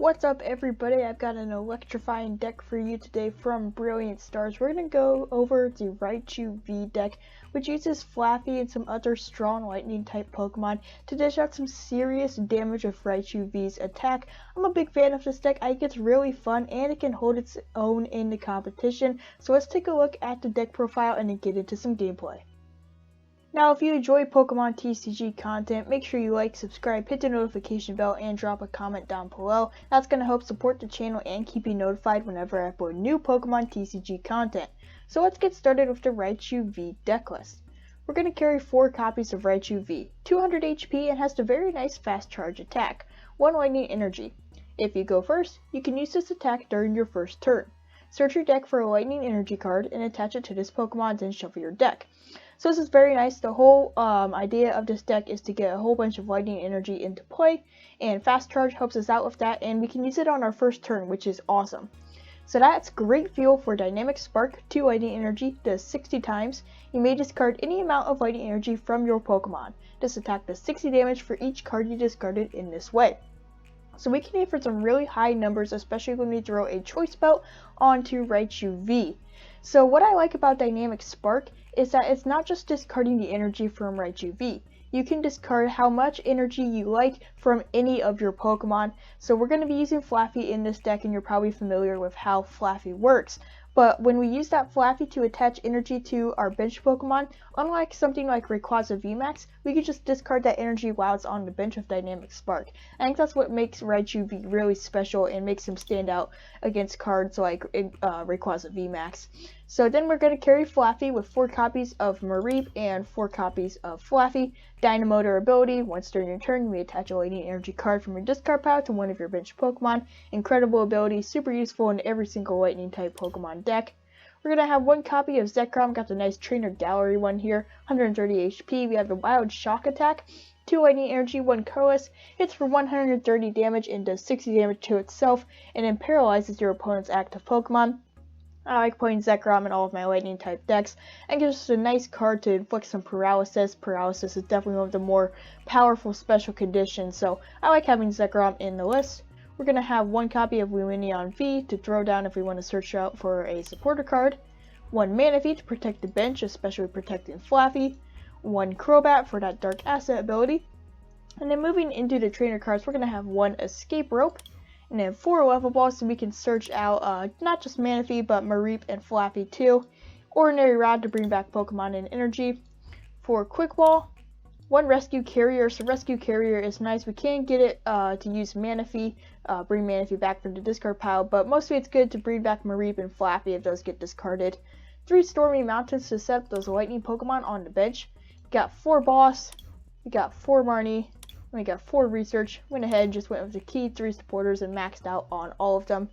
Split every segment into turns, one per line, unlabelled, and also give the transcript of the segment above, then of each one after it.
What's up everybody, I've got an electrifying deck for you today from Brilliant Stars. We're going to go over the Raichu V deck, which uses Flaffy and some other strong lightning type Pokemon to dish out some serious damage with Raichu V's attack. I'm a big fan of this deck. I think it's really fun and it can hold its own in the competition. So let's take a look at the deck profile and then get into some gameplay. Now, if you enjoy Pokemon TCG content, make sure you like, subscribe, hit the notification bell, and drop a comment down below. That's going to help support the channel and keep you notified whenever I upload new Pokemon TCG content. So let's get started with the Raichu V deck list. We're going to carry 4 copies of Raichu V, 200 HP, and has the very nice fast charge attack, 1 lightning energy. If you go first, you can use this attack during your first turn. Search your deck for a lightning energy card and attach it to this Pokemon, then shuffle your deck. So this is very nice. The whole idea of this deck is to get a whole bunch of lightning energy into play, and fast charge helps us out with that, and we can use it on our first turn, which is awesome. So that's great fuel for Dynamic Spark. 2 lightning energy does 60 times. You may discard any amount of lightning energy from your Pokemon. This attack does 60 damage for each card you discarded in this way. So we can aim for some really high numbers, especially when we throw a Choice Belt onto Raichu V. So what I like about Dynamic Spark is that it's not just discarding the energy from Raichu V. You can discard how much energy you like from any of your Pokemon. So we're going to be using Flaffy in this deck, and you're probably familiar with how Flaffy works. But when we use that Flaffy to attach energy to our bench Pokemon, unlike something like Rayquaza VMAX, we can just discard that energy while it's on the bench with Dynamic Spark. I think that's what makes Raichu V really special and makes him stand out against cards like Rayquaza VMAX. So then we're going to carry Flaffy with 4 copies of Mareep and 4 copies of Flaffy. Dynamotor ability, once during your turn, you may attach a lightning energy card from your discard pile to one of your bench Pokemon. Incredible ability, super useful in every single lightning type Pokemon deck. We're going to have 1 copy of Zekrom, got the nice trainer gallery one here, 130 HP. We have the Wild Shock attack, 2 lightning energy, 1 colorless, hits for 130 damage and does 60 damage to itself, and then paralyzes your opponent's active Pokemon. I like playing Zekrom in all of my lightning type decks, and gives us a nice card to inflict some paralysis. Paralysis is definitely one of the more powerful special conditions, so I like having Zekrom in the list. We're going to have 1 copy of Lumineon V to throw down if we want to search out for a supporter card, 1 Manaphy to protect the bench, especially protecting Flaffy, 1 Crobat for that Dark Asset ability, and then moving into the trainer cards, we're going to have 1 Escape Rope, and then 4 level balls so we can search out not just Manaphy but Mareep and Flaffy too. Ordinary Rod to bring back Pokemon and energy. 4 Quick Ball, 1 Rescue Carrier. So Rescue Carrier is nice. We can get it to use Manaphy, bring Manaphy back from the discard pile, but mostly it's good to bring back Mareep and Flaffy if those get discarded. 3 Stormy Mountains to set up those lightning Pokemon on the bench. We got 4 Boss, we got 4 Marnie, we got 4 Research. Went ahead and just went with the key 3 supporters and maxed out on all of them.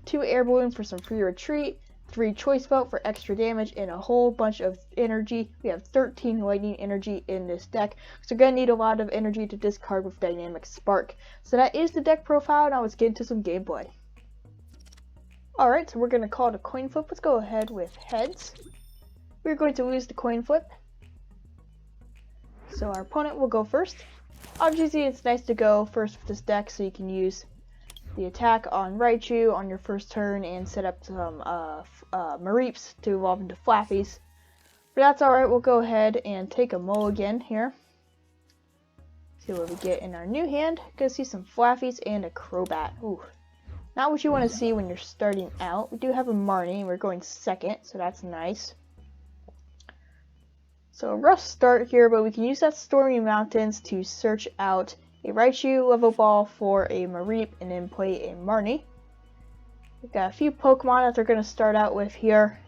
2 Air Balloon for some free retreat, 3 Choice Belt for extra damage, and a whole bunch of energy. We have 13 lightning energy in this deck, so gonna need a lot of energy to discard with Dynamic Spark. So that is the deck profile. Now let's get into some gameplay. Alright, so we're gonna call it a coin flip. Let's go ahead with heads. We're going to lose the coin flip, so our opponent will go first. Obviously, it's nice to go first with this deck so you can use the attack on Raichu on your first turn and set up some Mareeps to evolve into Flaffies. But that's alright, we'll go ahead and take a mulligan here. See what we get in our new hand. Gonna see some Flaffies and a Crobat. Ooh, not what you want to see when you're starting out. We do have a Marnie, and we're going second, so that's nice. So a rough start here, but we can use that Stormy Mountains to search out a Raichu, level ball for a Mareep, and then play a Marnie. We've got a few Pokemon that they're going to start out with here.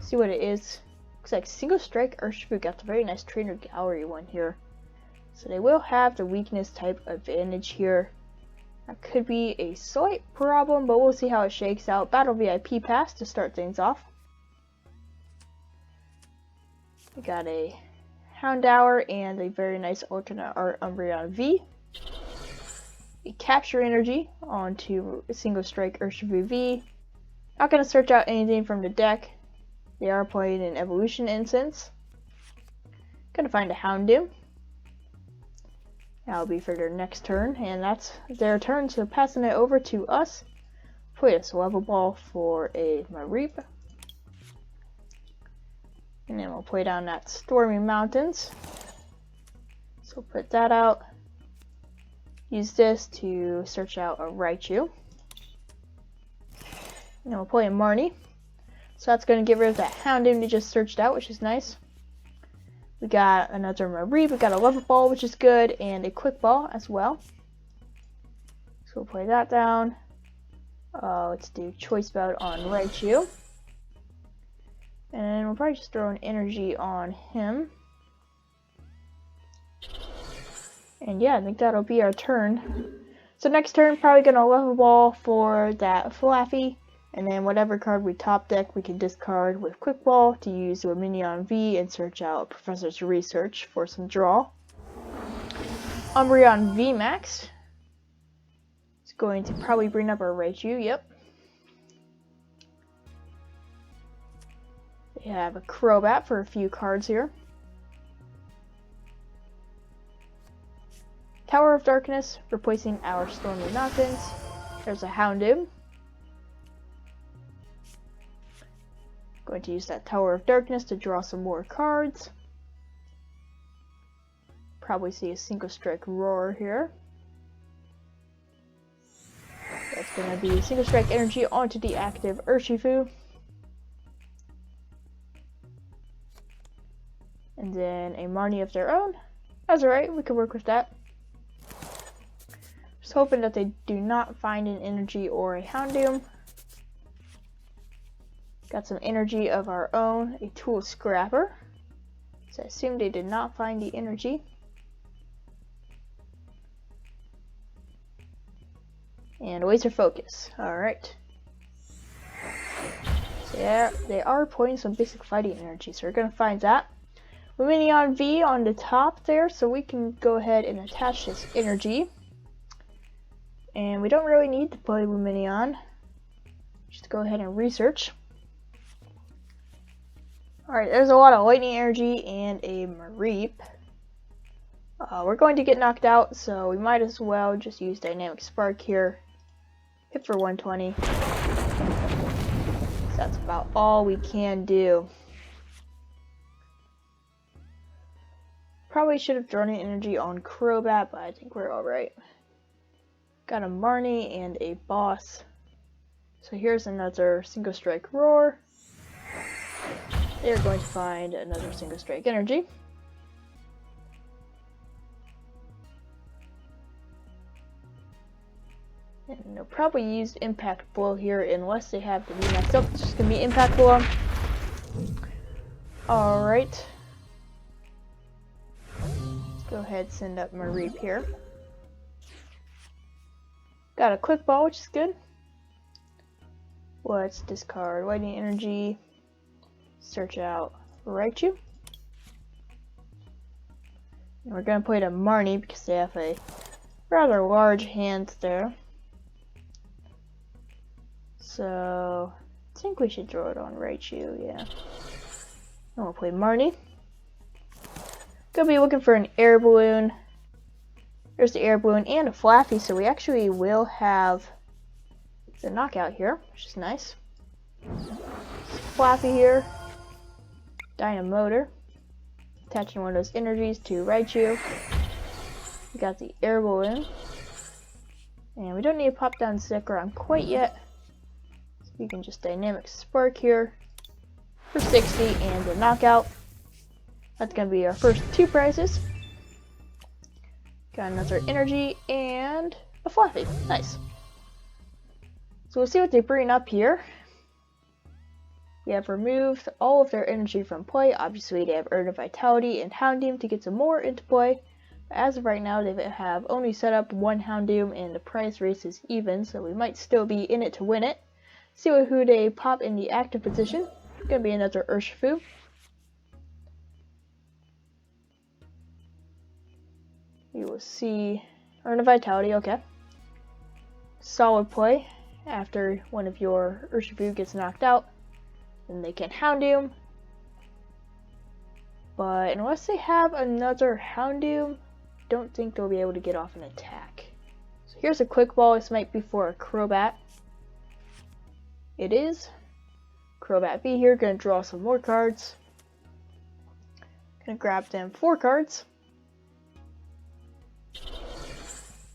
See what it is. Looks like Single Strike Urshifu. We've got the very nice Trainer Gallery one here. So they will have the weakness type advantage here. That could be a slight problem, but we'll see how it shakes out. Battle VIP Pass to start things off. We got a Houndour and a very nice alternate art Umbreon V. We capture energy onto a Single Strike Urshifu V. Not going to search out anything from the deck. They are playing an Evolution Incense. Gonna find a Houndoom. That'll be for their next turn, and that's their turn, so passing it over to us. Put a level ball for a Mareep. And then we'll play down that Stormy Mountains. So put that out. Use this to search out a Raichu. And we'll play a Marnie. So that's going to get rid of that Houndoom we just searched out, which is nice. We got another Mareep, we got a level ball, which is good, and a quick ball as well. So we'll play that down. Let's do choice bout on Raichu. And we'll probably just throw an energy on him. And yeah, I think that'll be our turn. So next turn, probably gonna level ball for that Flaffy. And then whatever card we top deck, we can discard with Quick Ball to use the Minion V and search out Professor's Research for some draw. Umbreon VMAX. It's going to probably bring up our Raichu, yep. We have a Crobat for a few cards here. Tower of Darkness, replacing our Stormy Mountains. There's a Houndoom. Going to use that Tower of Darkness to draw some more cards. Probably see a Single Strike Roar here. That's going to be Single Strike Energy onto the active Urshifu. And then a Marnie of their own. That's alright, we can work with that. Just hoping that they do not find an energy or a Houndoom. Got some energy of our own, a Tool Scrapper. So I assume they did not find the energy. And Laser Focus. Alright. So yeah, they are putting some basic fighting energy, so we're going to find that. Minion V on the top there, so we can go ahead and attach this energy. And we don't really need to play Lumineon. Just go ahead and research. Alright, there's a lot of lightning energy and a Mareep. We're going to get knocked out, so we might as well just use Dynamic Spark here. Hit for 120. So that's about all we can do. Probably should have drawn an energy on Crobat, but I think we're alright. Got a Marnie and a Boss. So here's another Single Strike Roar. They're going to find another Single Strike Energy. And they'll probably use Impact Blow here unless they have the VMAX up. It's just going to be Impact Blow. Alright. Let's go ahead and send up Mareep here. Got a Quick Ball, which is good. Let's discard Lightning Energy. Search out Raichu. And we're going to play to Marnie because they have a rather large hand there. So I think we should draw it on Raichu, yeah. And we'll play Marnie. Gonna be looking for an Air Balloon. There's the Air Balloon and a Flaffy, so we actually will have the knockout here, which is nice. Flaffy here. Dynamotor. Attaching one of those energies to Raichu. We got the Air Balloon. And we don't need to pop down Zekrom quite yet. So we can just Dynamic Spark here for 60 and the knockout. That's going to be our first two prizes. Got another energy and a Flaffy. Nice. So we'll see what they bring up here. We have removed all of their energy from play. Obviously, they have Urn of Vitality and Houndoom to get some more into play. But as of right now, they have only set up one Houndoom and the prize race is even, so we might still be in it to win it. See who they pop in the active position. Gonna be another Urshifu. You will see Urn of Vitality, okay. Solid play after one of your Urshifu gets knocked out. Then they can Houndoom. But unless they have another Houndoom, don't think they'll be able to get off an attack. So here's a quick ball. This might be for a Crobat. It is. Crobat B here, gonna draw some more cards. Gonna grab them 4 cards.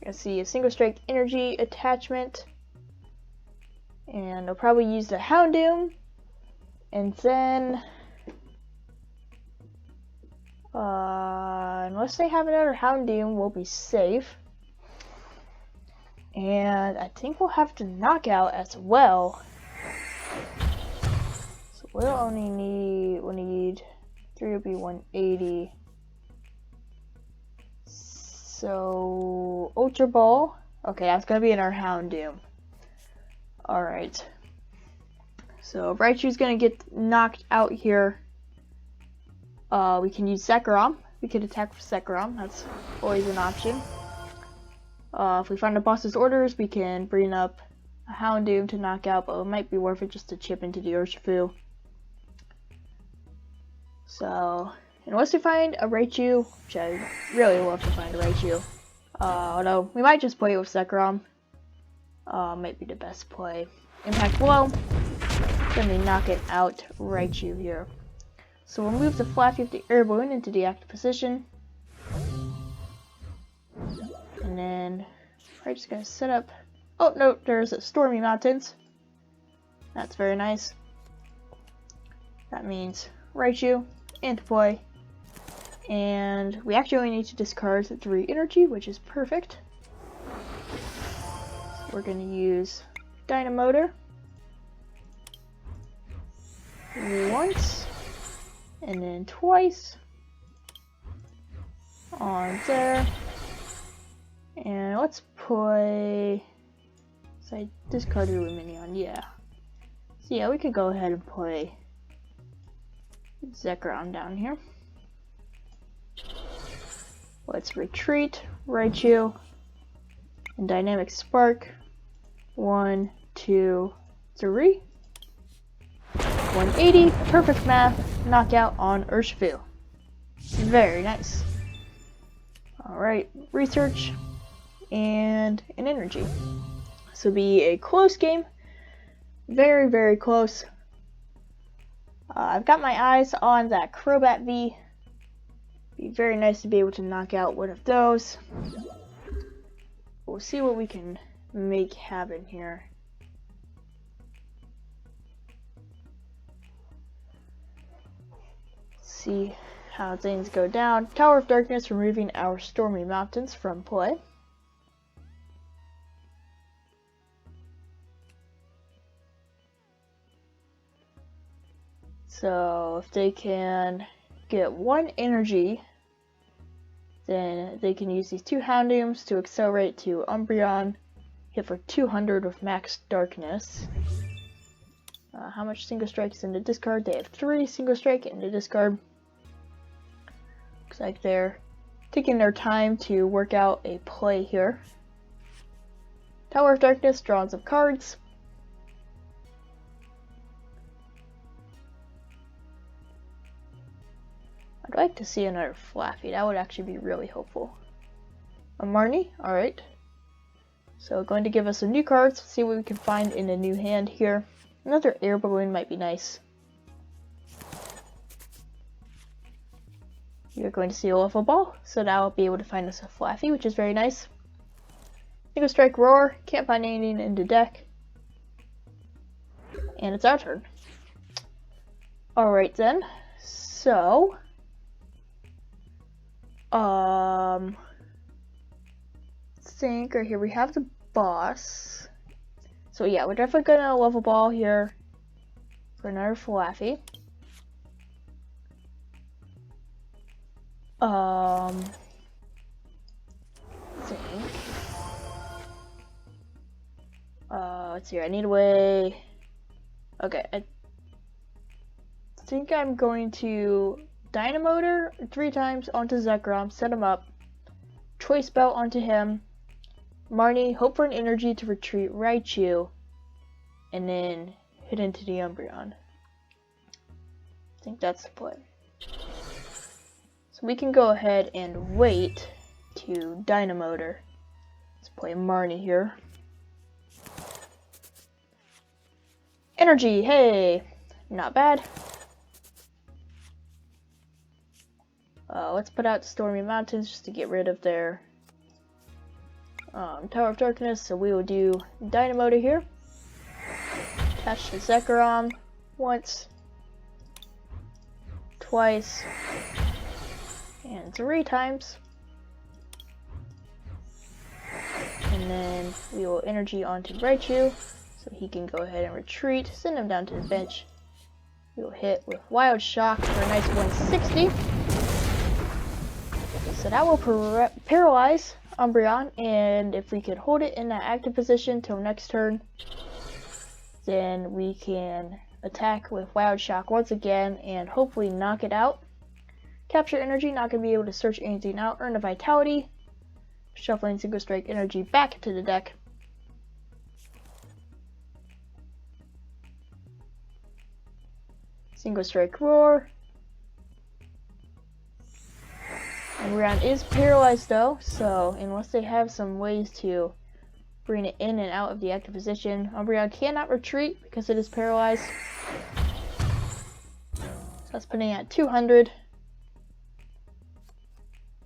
Gonna see a single strike energy attachment. And I'll probably use the Houndoom. And then unless they have another Houndoom, we'll be safe. And I think we'll have to knock out as well. So we'll only need 3 will be 180. So Ultra Ball. Okay, that's gonna be in our Houndoom. Alright. So Raichu's gonna get knocked out here. We can use Zekrom. We could attack with Zekrom. That's always an option. If we find a boss's orders, we can bring up a Houndoom to knock out, but it might be worth it just to chip into the Urshifu. So, unless we find a Raichu, which I really love to find a Raichu. Although, we might just play it with Zekrom. Might be the best play. Impact Blow. Gonna knock it out Raichu here. So we'll move the Flaffy of the Air Balloon into the active position. And then we're just gonna set up. Oh no, there's a Stormy Mountains. That's very nice. That means Raichu into play. And we actually only need to discard 3 energy, which is perfect. So we're gonna use Dynamotor once. And then twice on there. And let's play. So I discarded Luminion, yeah. So yeah, we could go ahead and play Zekrom down here. Let's retreat Raichu and Dynamic Spark. 1, 2, 3. 180, perfect math, knockout on Urshifu. Very nice. Alright, research and an energy. This will be a close game. Very, very close. I've got my eyes on that Crobat V. Be very nice to be able to knock out one of those. We'll see what we can make happen here. See how things go down. Tower of Darkness, removing our Stormy Mountains from play. So if they can get 1 energy, then they can use these 2 Houndooms to accelerate to Umbreon, hit for 200 with max darkness. How much single strike is in the discard? They have 3 single strike in the discard. Looks like they're taking their time to work out a play here. Tower of Darkness, drawing some cards. I'd like to see another Flaffy. That would actually be really helpful. A Marnie, alright. So going to give us some new cards. See what we can find in a new hand here. Another Air Balloon might be nice. You're going to see a level ball, so that will be able to find us a Flaffy, which is very nice. Single Strike Roar, can't find anything in the deck. And it's our turn. Alright then, so think right here we have the boss. So yeah, we're definitely gonna level ball here for another Flaffy. Think. Let's see. I need a way. Okay, I think I'm going to Dynamotor 3 times onto Zekrom, set him up, Choice Belt onto him, Marnie, hope for an energy to retreat Raichu, and then hit into the Umbreon. I think that's the play. So we can go ahead and wait to Dynamotor. Let's play Marnie here. Energy, hey! Not bad. Let's put out Stormy Mountains just to get rid of their Tower of Darkness, so we will do Dynamotor here. Attach to Zekrom once, twice, and 3 times. And then we will energy onto Raichu, so he can go ahead and retreat, send him down to the bench. We will hit with Wild Shock for a nice 160. So that will paralyze Umbreon, and if we could hold it in that active position till next turn, then we can attack with Wild Shock once again and hopefully knock it out. Capture energy, not going to be able to search anything out. Earn a Vitality. Shuffling Single Strike energy back into the deck. Single Strike Roar. Umbreon is paralyzed though, so unless they have some ways to bring it in and out of the active position, Umbreon cannot retreat because it is paralyzed. So that's putting it at 200.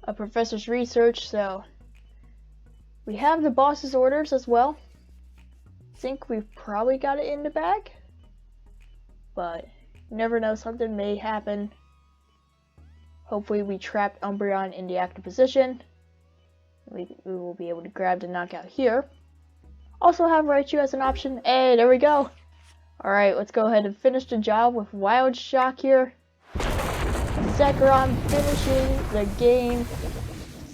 A Professor's Research, so we have the boss's orders as well. I think we've probably got it in the bag, but you never know, something may happen. Hopefully we trapped Umbreon in the active position. We will be able to grab the knockout here. Also have Raichu as an option. Hey, there we go. Alright, let's go ahead and finish the job with Wild Shock here. Zekrom finishing the game.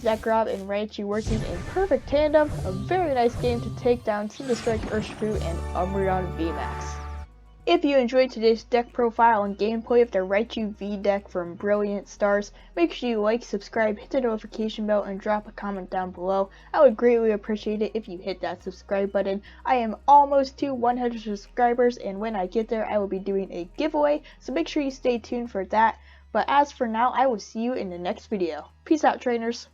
Zekrom and Raichu working in perfect tandem. A very nice game to take down Single Strike Urshifu and Umbreon VMAX. If you enjoyed today's deck profile and gameplay of the Raichu V deck from Brilliant Stars, make sure you like, subscribe, hit the notification bell, and drop a comment down below. I would greatly appreciate it if you hit that subscribe button. I am almost to 100 subscribers, and when I get there, I will be doing a giveaway, so make sure you stay tuned for that. But as for now, I will see you in the next video. Peace out, trainers.